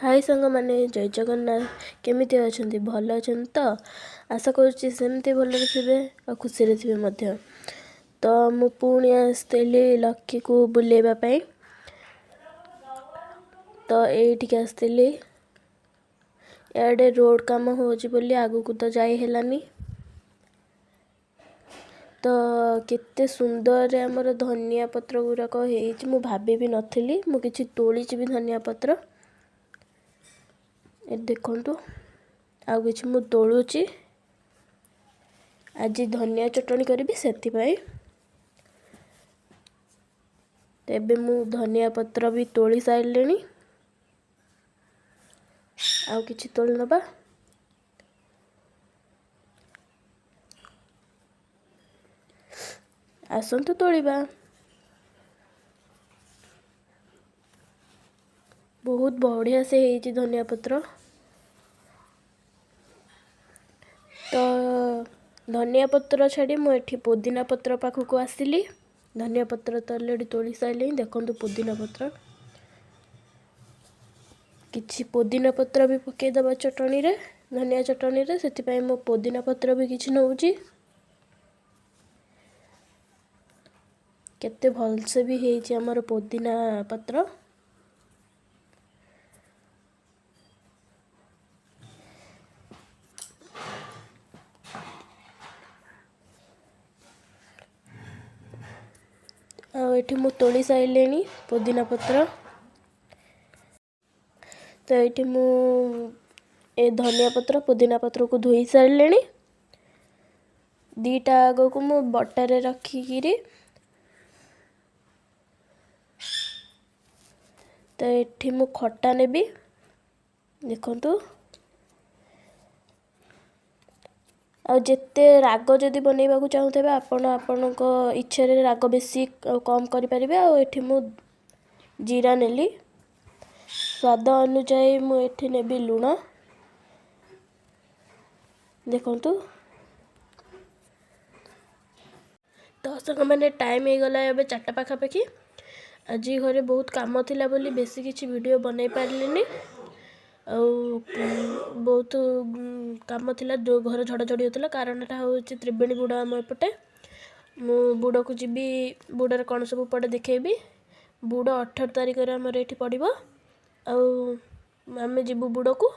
हाय सांग मैंने जय जगन्नाथ केमिति अछंती भल अछंती तो आशा करुच्ची सेमती भलरे थे और खुशी थे मध्य। तो मु पुणी आसली लक्की को बुलेवाई तो ये आसली इे रोड काम हो आगू को तो जाई हेलानी। तो केते सुंदर आमर धनिया पत्र गुड़ाक हो भाभी भी नथी मु किछि तोली भी धनिया पत्र ए देखंतु आउ किछि मु तोलुची आज धनिया चटनी करी सेथिपाई। तेबे मु धनिया पत्र भी तोली साइलेनी आउ किछि तोली नबा। आसंतु तोलिबा बहुत बढ़िया से हेची धनिया पत्र। तो धनिया पत्र छाड़ी मुझे पुदीना पत्र पाखक आसली। धनिया पत्र तो अलरेडी तोली सारे देखो पुदीना पत्र किछि पुदीना पत्र भी पकईदबा चटनी रे धनिया चटनी रे से मो पुदीना पत्र भी किछि नौची केते भल से भी हेची हमर पुदीना पत्र। ये मु तोली सारे पुदीना पत्र। तो ये मु ए धनिया पत्र पुदीना पत्र को धोई सारे दीटा आग को मु बटारे रखिकी तो ये मु खट्टा नेबी देखंतु आ जिते राग जदि बनैबा को चाहूथे आपण आपणक इच्छा रे राग बेसी कम करि परिबे। आ एठी मु जीरा नेली स्वाद अनुसार मु एठी नेबी लूण देखंतु। तो संग मैंने टाइम हो गला एबे 4टा पाखापाखि आज घरे बहुत काम थिला बोली बेसी किछि वीडियो बनै पारलिनी बहुत काम थिला जो घर झड़झड़ी होता कारण हूँ त्रिवेणी बुड़ आम एपटे मु बुड़ को जी बुड़ार कौन सब पड़े देखेबी। बुड़ 18 तारिख आमर ये पड़ो आम जीवु बुड़ को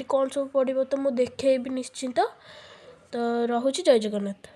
कौन सब पड़ो तो मुझे देखेबी निश्चिंत। तो रहुछि जय जगन्नाथ।